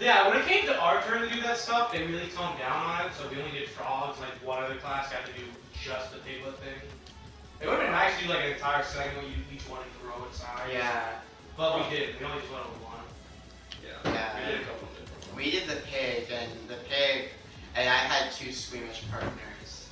Yeah, when it came to our turn to do that stuff, they really toned down on it, so we only did frogs. Like one other class had to do just the piglet thing. It would have been nice to do like an entire segment where you each one grow inside. Yeah. But we did. We only just went over one. Yeah. Yeah. We did a couple of different ones. We did the pig, and I had 2 squeamish partners.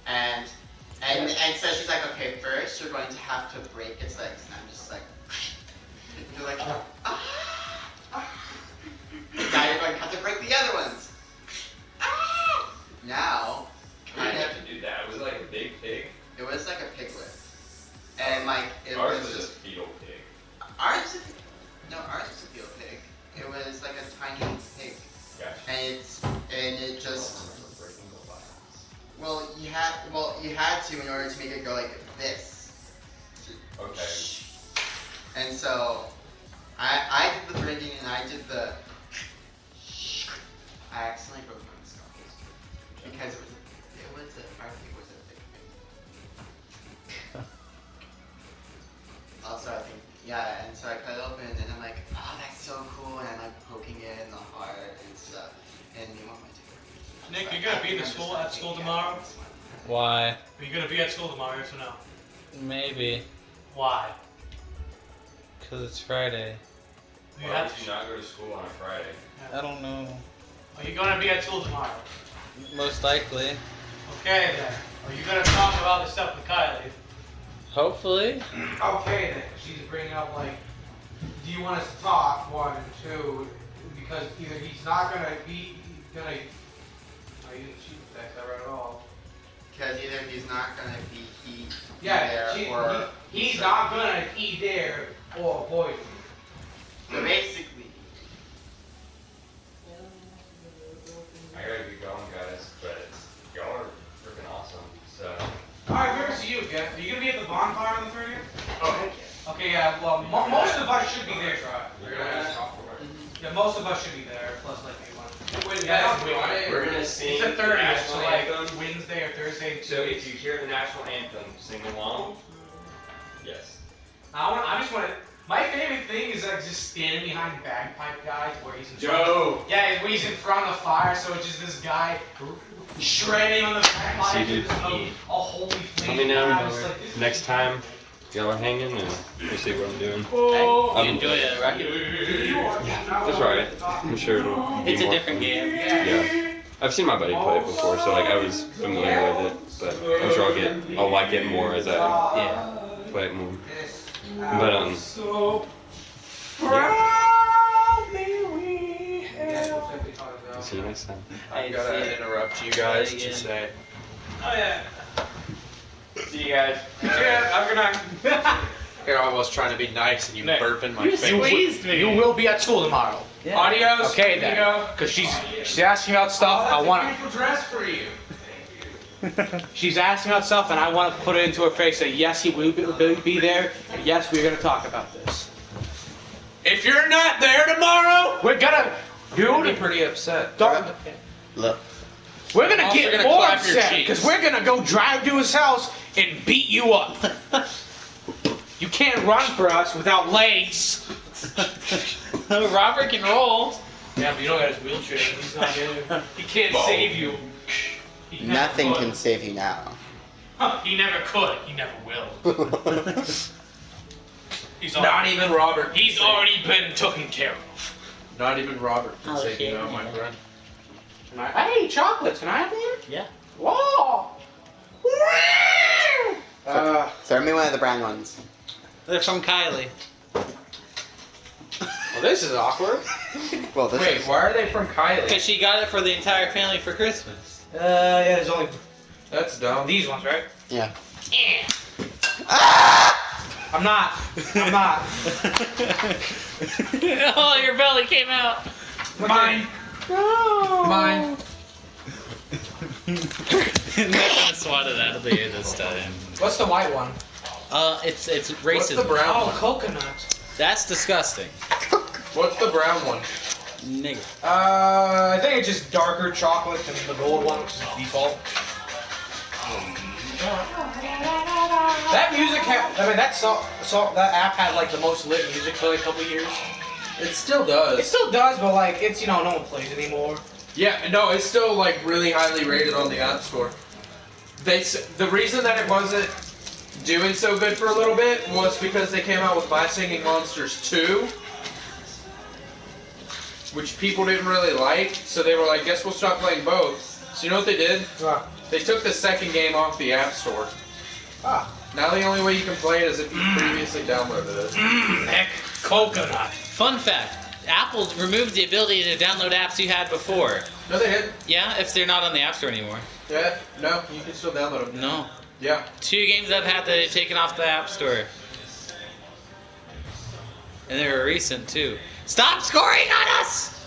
And so she's like, okay, first you're going to have to break its legs. And I'm just like, you're like, now you're going to have to break the other ones. Now, We didn't have to do that. Was it like a big pig? it was like a piglet. And like, it Ours was was a just, fetal pig. ours was a fetal pig. It was like a tiny pig. Gotcha. And it just, Breaking the violence. you had to in order to make it go like this. Okay. And so, I did the breaking and I did the, I accidentally broke my skull. Because our pig was a big pig. Also, I think, yeah, and so I cut it open and I'm like, oh, that's so cool, and I'm like poking it in the heart and stuff. And you want my ticket. Nick, you're gonna be in the school at school tomorrow? Why? Are you gonna be at school tomorrow, yes or no? Maybe. Why? Because it's Friday. You Why have would you not go to school on a Friday? I don't know. Are you gonna be at school tomorrow? Most likely. Okay then. Are you gonna talk about the stuff with Kylie? Hopefully. Okay then. She's bringing up like, do you want us to talk? 1 and 2, because either he's not gonna be gonna. Oh, you didn't shoot the text that right at all. Because either he's not gonna be Yeah, there or he's not gonna be there or avoid me. so basically. I gotta get going, guys, but y'all are freaking awesome. So. Alright, where see you again? Are you gonna be at the bonfire on the 30th? Oh. Okay, yeah, well, most of us should be there, We're gonna have to talk for it. Yeah, most of us should be there, plus like you one. Wait, Yeah, we're gonna sing It's a the 30th, national so like anthem. Wednesday or Thursday. So if you hear the national anthem, sing along. Yes. I just want to. My favorite thing is like just standing behind bagpipe guys where he's in Joe. Yeah, where he's in front of the fire, so it's just this guy shredding on the bagpipe. See, dude, with a holy flame. Let me know It's like, this is next time y'all are hanging and we'll see what I'm doing. Oh, You enjoy it, right? That's right. I'm sure it'll be It's a more different fun. game. Yeah. I've seen my buddy play it before, so like I was familiar with it, but I'm sure I'll like it more as I play it more. But yeah. See you next time. Hey, I've got to interrupt you guys to say, Oh yeah. See you guys. Yeah, I'm gonna. here I was trying to be nice and you Nick, burp in my you face. squeezed me. You will be at school tomorrow. Yeah. Adios. Okay, then. Because she's asking about stuff. I want to. dress for you. She's asking about stuff, and I want to put it into her face. Say yes, he will be there. And yes, we're gonna talk about this. If you're not there tomorrow, We're gonna, I'll be dude. pretty upset. Look. We're gonna Also get gonna more clap your upset cheeks. because we're gonna go drive to his house and beat you up. You can't run for us without legs. Robert can roll. Yeah, but you don't got his wheelchair. He's not here. He can't save you. He never Nothing could. can save you now. Huh, he never could. He never will. He's Not already, even Robert. he's already been taken care of. Not even Robert can Oh, say, you know, shit. my friend. Hey, chocolates. Can I have one? Yeah. Whoa. Throw me one of the brown ones. They're from Kylie. Well, this is awkward. Well, this Wait, is. why are they from Kylie? Because she got it for the entire family for Christmas. Yeah, there's only That's dumb. these ones, right? Yeah. I'm not. Oh, your belly came out. Mine. Mine. I'm not gonna swat it out of here this time. What's the white one? It's racism. What's the brown Oh, one? coconut. That's disgusting. What's the brown one? Nigga. I think it's just darker chocolate than the gold one, which is default. That music had, I mean, that app had like the most lit music for like a couple years. It still It does. still does, but like it's no one plays anymore. Yeah, no, it's still like really highly rated on the App Store. The reason that it wasn't doing so good for a little bit was because they came out with My Singing Monsters 2, which people didn't really like, so they were like, guess we'll stop playing both. So you know what they did? They took the second game off the App Store. Ah. Now the only way you can play it is if you previously downloaded it. Heck, coconut. Fun fact: Apple removed the ability to download apps you had before. No, they didn't. Yeah, if they're not on the App Store anymore. Yeah, no, you can still download them. No. Yeah. 2 games I've had that they've taken off the App Store. And they were recent too. Stop scoring on us!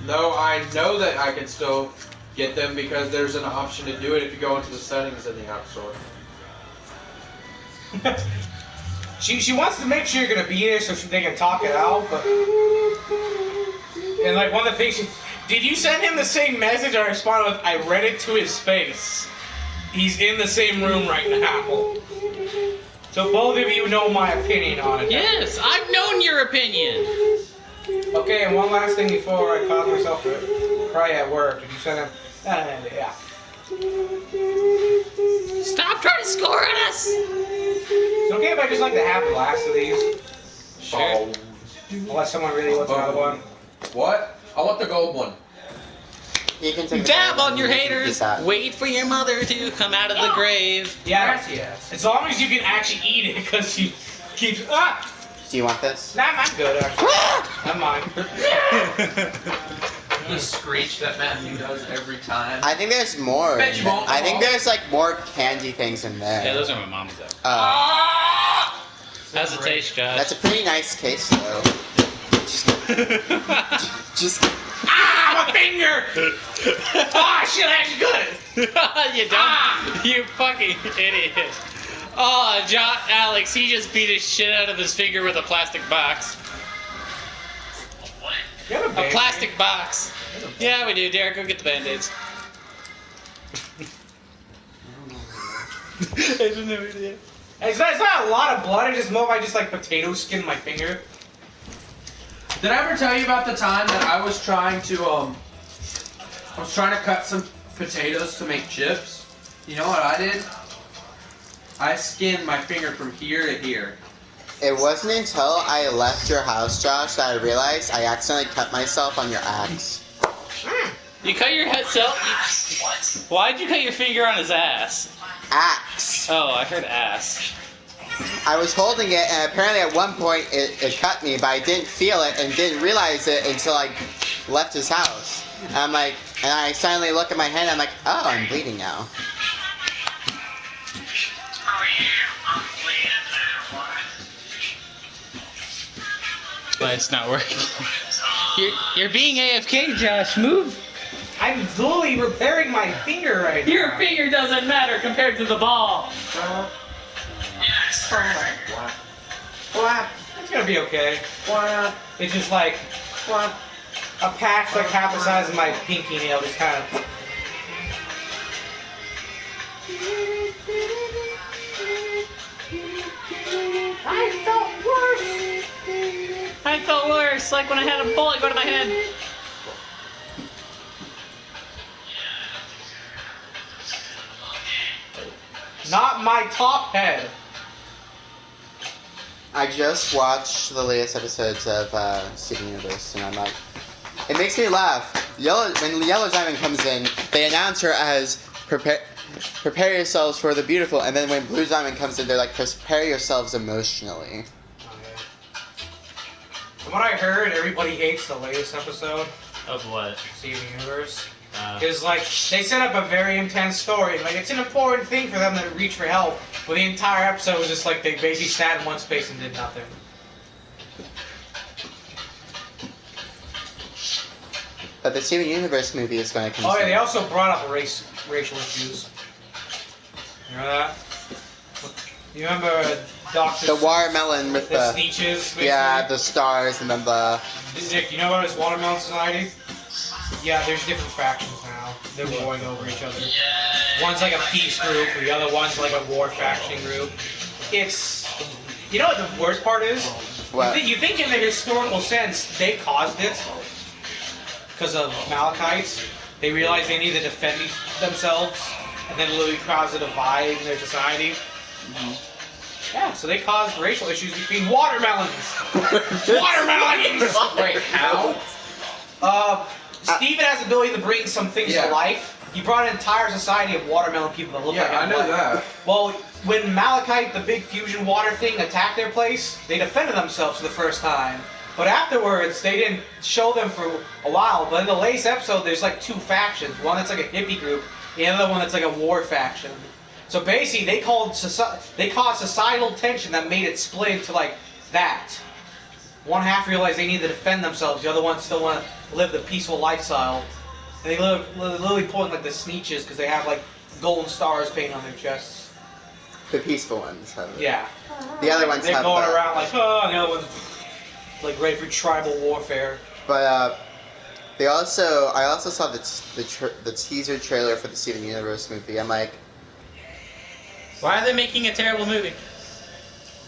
No, I know that I can still get them because there's an option to do it if you go into the settings in the App Store. She wants to make sure you're gonna be there so they can talk it out, but and like one of the things, did you send him the same message? I responded with, I read it to his face. He's in the same room right now. So both of you know my opinion on it. Yes, I've known your opinion. Okay, and one last thing before I cause myself probably at work. Did you send him? Yeah. Stop trying to score on us! It's okay if I just like to have the last of these, Sure. unless someone really wants another one. What? I want the gold one. You can take Dab the on your Keep haters. that. Wait for your mother to come out of the grave. Yeah, as long as you can actually eat it, because she keeps. Ah! Do you want this? Nah, I'm good, actually. I'm mine. The screech that Matthew does every time. I think there's more. Bet you won't I think know. there's like more candy things in there. Yeah, those are my mom's though. How's it taste, Josh? That's a pretty nice case though. Just Ah, my finger! Ah, shit, actually good! You dumb, you fucking idiot. Oh, Alex, he just beat his shit out of his finger with a plastic box. You have A plastic box. Yeah, we do. Derek, go get the band-aids. It's not a lot of blood, it's just more I just like potato skin my finger. Did I ever tell you about the time that I was trying to cut some potatoes to make chips? You know what I did? I skinned my finger from here to here. it wasn't until I left your house, Josh, that I realized I accidentally cut myself on your axe. You cut your head self? Why'd you cut your finger on his ass? Axe. Oh, I heard ass. I was holding it, and apparently at one point it cut me, but I didn't feel it and didn't realize it until I left his house. And I'm like, and I suddenly look at my hand, and I'm like, oh, I'm bleeding now. But it's not working. You're being AFK, Josh. Move. I'm literally repairing my finger right Your now. finger doesn't matter compared to the ball. What? It's gonna be okay. Why It's just like a patch like half the size of my pinky nail, just kind of. I felt worse, like when I had a bullet go to my head. Not my top head. I just watched the latest episodes of Steven Universe, and I'm like, it makes me laugh. When Yellow Diamond comes in, they announce her as prepare yourselves for the beautiful, and then when Blue Diamond comes in, they're like, prepare yourselves emotionally. From what I heard, everybody hates the latest episode Of what? of Steven Universe. Because, like, they set up a very intense story. Like, it's an important thing for them to reach for help. But the entire episode was just like they basically sat in one space and did nothing. But the Steven Universe movie is going to come Oh, yeah, soon. they also brought up racial issues. You know that? You remember Dr. The watermelon with the the Sneeches? basically? yeah, the stars, and then the Nick, you know about this Watermelon Society? Yeah, there's different factions now. They're warring over each other. One's like a peace group, the other one's like a war faction group. It's... You know what the worst part is? What? You think in the historical sense they caused it because of Malachites? They realized they needed to defend themselves, and then literally caused a divide in their society. Yeah, so they caused racial issues between watermelons. Watermelons. Wait, how? Steven has the ability to bring some things Yeah. to life. He brought an entire society of watermelon people that look like Yeah, I him. know that. Well, when Malachite, the big fusion water thing, attacked their place, they defended themselves for the first time. But afterwards, they didn't show them for a while. But in the latest episode, there's like two factions. One that's like a hippie group, the other one that's like a war faction. So basically, they caused societal tension that made it split into like that. One half realized they need to defend themselves. The other one still want to live the peaceful lifestyle. And they literally pull in like the Sneetches because they have like golden stars painted on their chests. The peaceful ones have it. Yeah. The other ones They're have going the, around like, oh, and the other one's like ready for tribal warfare. But I also saw the teaser trailer for the Steven Universe movie. I'm like, Why are they making a terrible movie?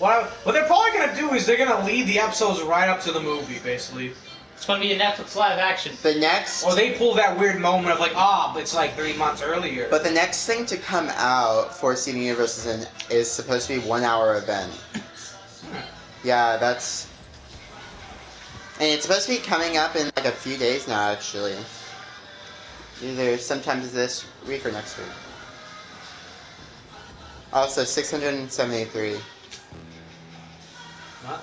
What they're probably gonna do is they're gonna lead the episodes right up to the movie, basically. It's gonna be a Netflix live action. the next. Or they pull that weird moment of like, it's like 3 months earlier. But the next thing to come out for Steven Universe is supposed to be a 1 hour event. Yeah, that's. And it's supposed to be coming up in like a few days now, actually. Either sometime this week or next week. Also, 673. What?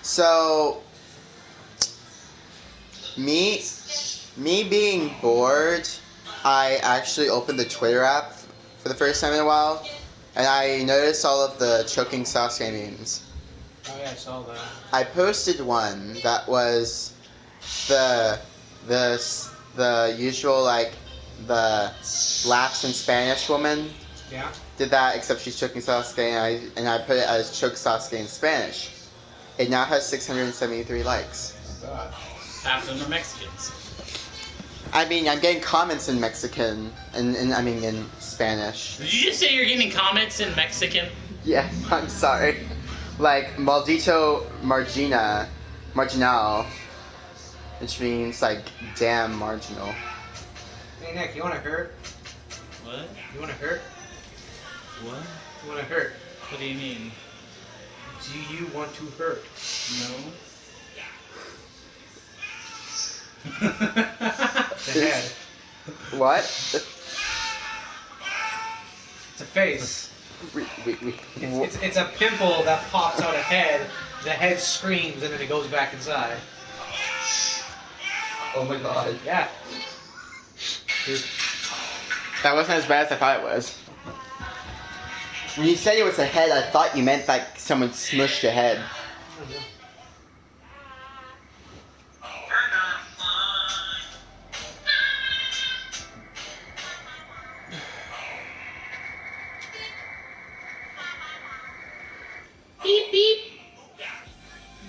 So, me being bored, I actually opened the Twitter app for the first time in a while, and I noticed all of the choking Sasuke memes. Oh yeah, I saw that. I posted one that was the usual like the laughs in Spanish woman Yeah. did that, except she's choking Sasuke, and I put it as choke Sasuke in Spanish. It now has 673 likes. Oh god. Half of them are Mexicans. I mean, I'm getting comments in Mexican, and in Spanish. Did you just say you're getting comments in Mexican? Yeah, I'm sorry. Like, maldito marginal, which means, like, damn marginal. Hey Nick, you wanna hurt? What? You wanna hurt? What? You wanna hurt? What do you mean? Do you want to hurt? No. The head. What? It's a face. We, It's a pimple that pops out a head. The head screams and then it goes back inside. Oh my god. Yeah. Dude. that wasn't as bad as I thought it was. When you said it was a head, I thought you meant like someone smushed a head. Beep beep.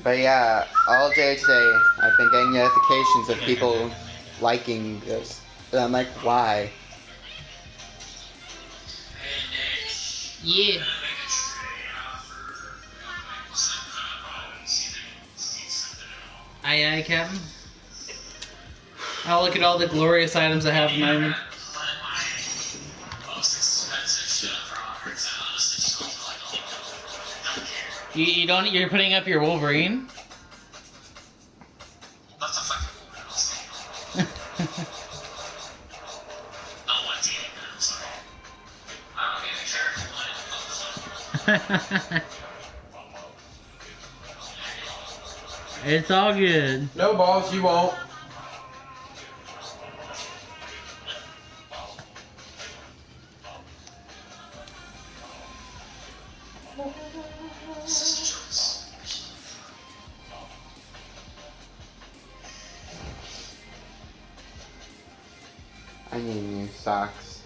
But yeah, all day today, I've been getting notifications of people liking this. And I'm like, why? Yeah. Aye aye, Captain. I'll look at all the glorious items I have in my room. You're putting up your Wolverine? It's all good. No balls, you won't. I need new socks.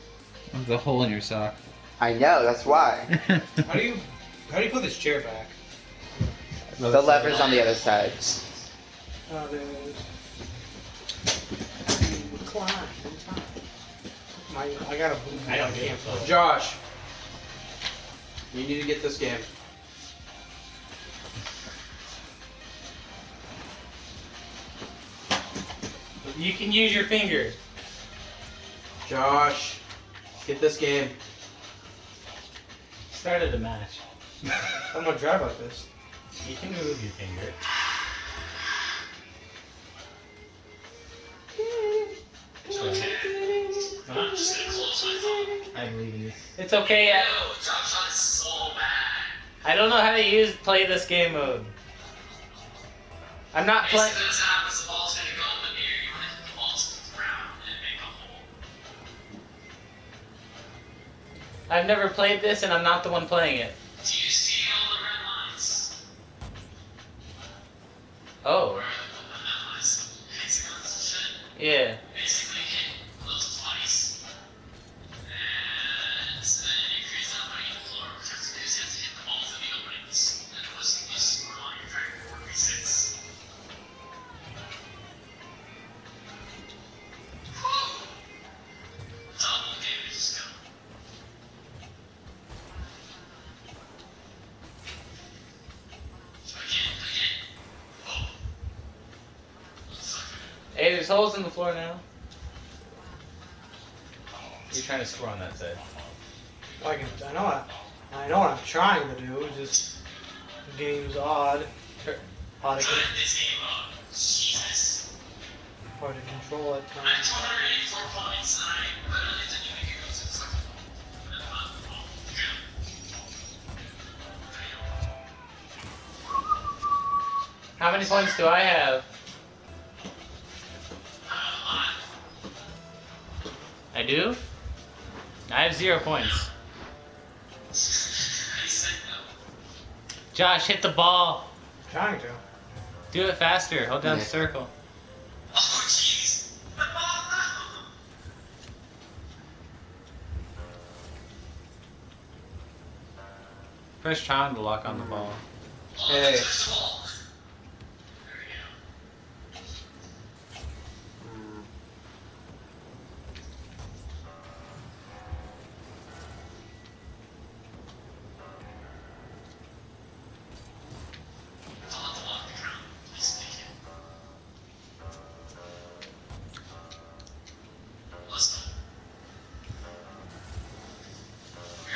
There's a hole in your sock. I know, that's why. How do you put this chair back? The lever's on the other side. Oh, there it is. Recline. I gotta move. I don't can't get play. Josh, you need to get this game. You can use your finger. Josh, get this game. Started a match. I'm gonna drive like this. You can move your finger. I believe in you. It's okay. I don't know how to play this game mode. I'm not playing. I've never played this, and I'm not the one playing it. Do you see all the red lines? Oh. Hexagons and shit? Yeah. Basically hit those twice. And then it creates an opening in the floor, which has to do is you have to hit the balls in the openings. And plus you score on your turn 4v6. Whew! Double damage skill. So again. Oh. Hey, there's holes in the floor now. You're trying to score on that side. I know what I'm trying to do. Just the game's odd. Hard to, This game mode. Jesus. hard to control at I'm times. 284 points, and I literally didn't even get to the second How many points do I have? I do? I have 0 points. Josh, hit the ball. Trying to. Do it faster. Hold down Yeah. circle. Oh, jeez. Press triangle to lock on the ball. Hey.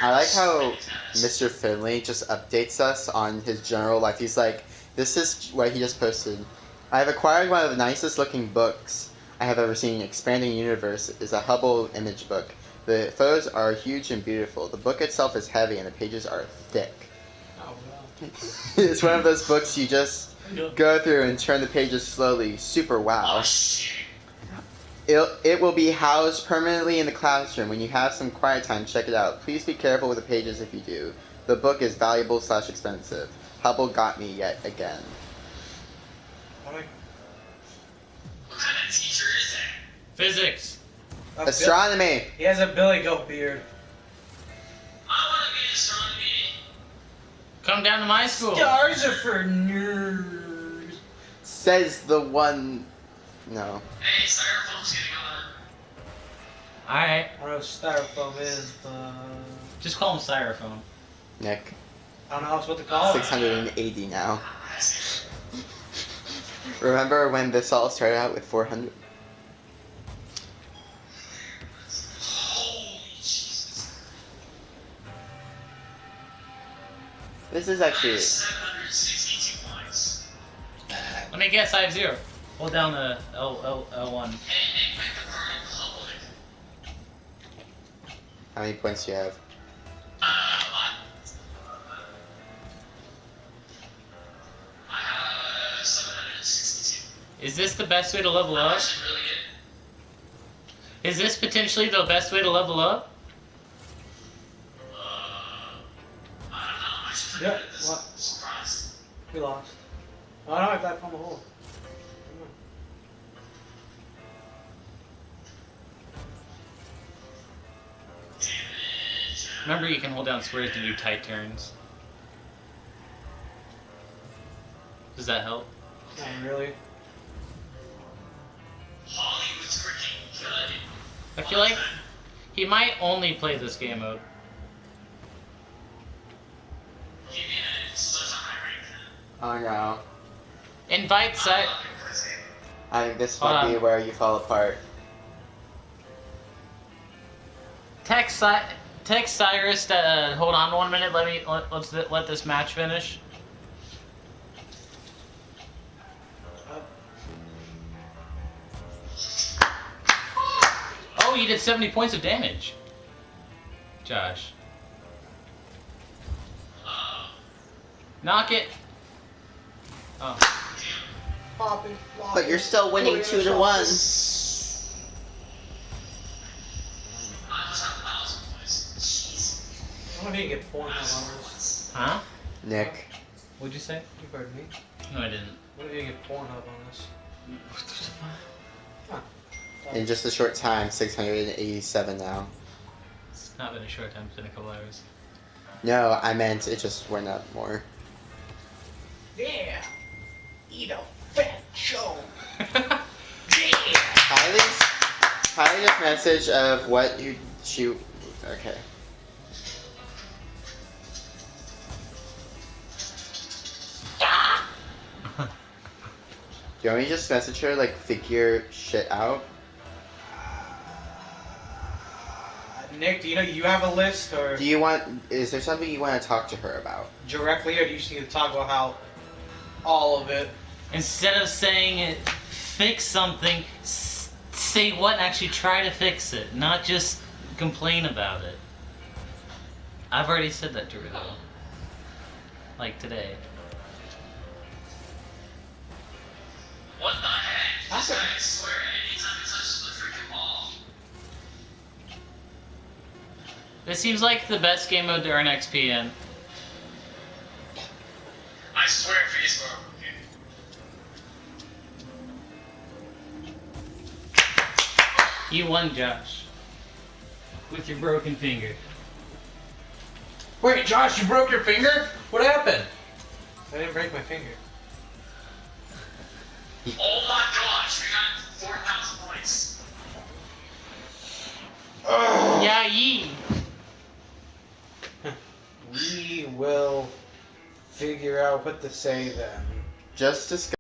I like how Mr. Finley just updates us on his general life. He's like, this is what he just posted. I have acquired one of the nicest looking books I have ever seen. Expanding Universe is a Hubble image book. The photos are huge and beautiful. The book itself is heavy and the pages are thick. Oh, wow. It's one of those books you just go through and turn the pages slowly. Super wow. It will be housed permanently in the classroom. When you have some quiet time, check it out. Please be careful with the pages if you do. The book is valuable / expensive. Hubble got me yet again. What What kind of teacher is that? Physics. Astronomy! He has a Billy Goat beard. I want to be astronomy. Come down to my school. Stars are for nerds. Says the one... No. Hey, styrofoam's getting on. Alright. I don't know what styrofoam is, but Just call him Styrofoam. Nick. I don't know what to call it. 680 now. Remember when this all started out with 400? Holy Jesus. This is actually... 762 points. Let me guess, I have 0. Hold down the L1. Hey, Nick, make the part in public. How many points do you have? A lot. I have 762. Is this the best way to level I'm up? actually really good. Is this potentially the best way to level up? I don't know. I'm actually Yeah, pretty good at this. what? Surprised. We lost. Oh, no, I got from the hole. Damage. Remember, you can hold down squares to do tight turns. Does that help? Not really. Hollywood's freaking good. I feel like he might only play this game mode. Give me such a high rank then. Oh no. Invite I'm Cy. not gonna play this game. I think this Hold might be on. where you fall apart. Text Cyrus. Hold on 1 minute. Let's let this match finish. Oh, you did 70 points of damage, Josh. Knock it. Oh. But you're still winning 2-1. I just have 1,000 points. I don't know if you can get Pornhub on this. Huh? Nick. What'd you say? You heard me. No, I didn't. What if you can get Pornhub on this? In just a short time, 687 now. It's not been a short time. It's been a couple hours. No, I meant it just went up more. Yeah. Eat a fat show. Kylie's message of what she. Okay. Do you want me to just message her, like, figure shit out? Nick, do you have a list or Is there something you want to talk to her about? directly, or do you just need to talk about how all of it? Instead of saying fix something, say what and actually try to fix it, not just complain about it. I've already said that to her though. Like today. What the heck? That's I swear, anytime he touches the freaking ball. This seems like the best game mode to earn XP in. I swear, Facebook. You won, Josh. With your broken finger. Wait, Josh, you broke your finger? What happened? I didn't break my finger. Oh my gosh, we got 4,000 points. Yeah, yee. We will figure out what to say then. Just discuss.